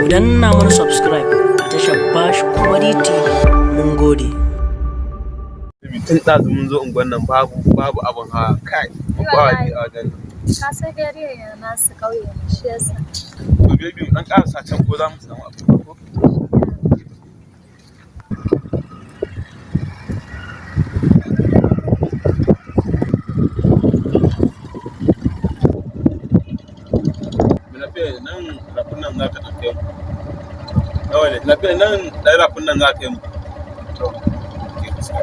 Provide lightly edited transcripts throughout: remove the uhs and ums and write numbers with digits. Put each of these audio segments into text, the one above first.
Ku danna mana subscribe a tashar Bash Comedy TV. Mun gode. Tun ɗazu mun zo unguwan nan babu abin hawa kai. Ba a wajen. Ka sai dariya ya nasu ƙauye ne shi yasa. To baby an ƙarasa can ko za mu samu abin ko? Nan rafin nan za ka ɗauke mu. Nawa ne? Lafiya nan ɗaya rafin nan za ka yi mu. To, ke kusa.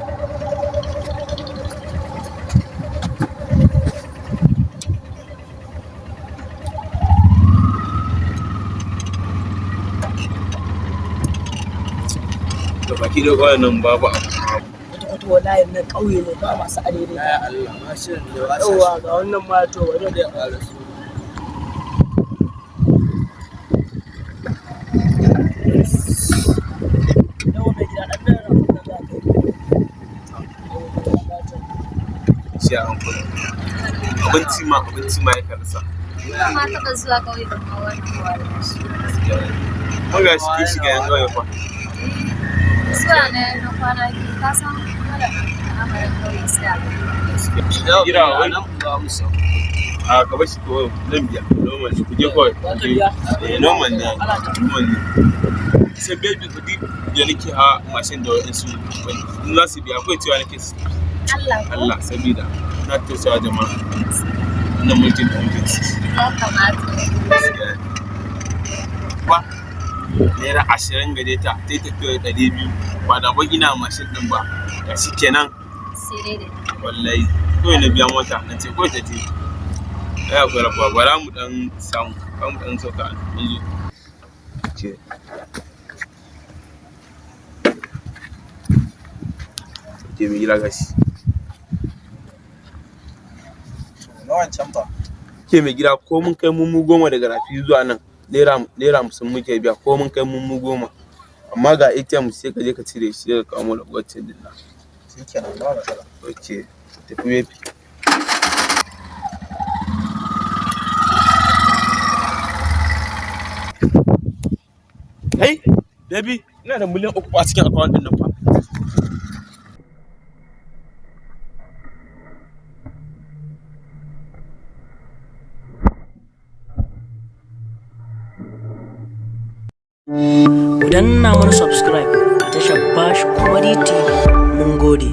Da baki da ƙwayan nan babu abu. Wata wallahi na ƙauye ne ba masu adere. Ya Allah, mashin da wasa. Yawwa ga wannan ma to wani da ya ƙara su. Abinci ma ya karsa. Ina ma taɓa zuwa ƙauye da ma wani kowa da shi. Mun ga shi shiga yan ƙauye fa. Zuwa na kwana biyu ka san mara amarin ƙauye sai a gaba. Gida wani a gaba shi ko nan biya normal shi kuje kawai normal ne sai baby kudi da nake ha mashin da wa'insu in za su biya akwai cewa nake su Allah sabida na tausawa jama'a na mulkin da mutunci Ya kamata. ba naira 20 gare ta ta yi tafiya 200 ba da ba gina mashin din ba ga shi kenan Sai dai da wallahi kawai na biya mota na ce kawai ta ce ya gwara kwa bara mu dan samu ba mu dan sauka mun zo ce ke mi gida gashi na wancan ba ke mai gida ko mun kai mu 10 daga rafi zuwa nan naira 50 muke biya ko mun kai mu 10 amma ga ATM sai ka je ka cire shi ka kawo mu da gwacin din nan shikenan ba matsala okay tafi wefi hey baby ina da miliyan 3 a cikin account din nan fa Ku danna mana subscribe a tashar Bash Comedy TV. Mun gode.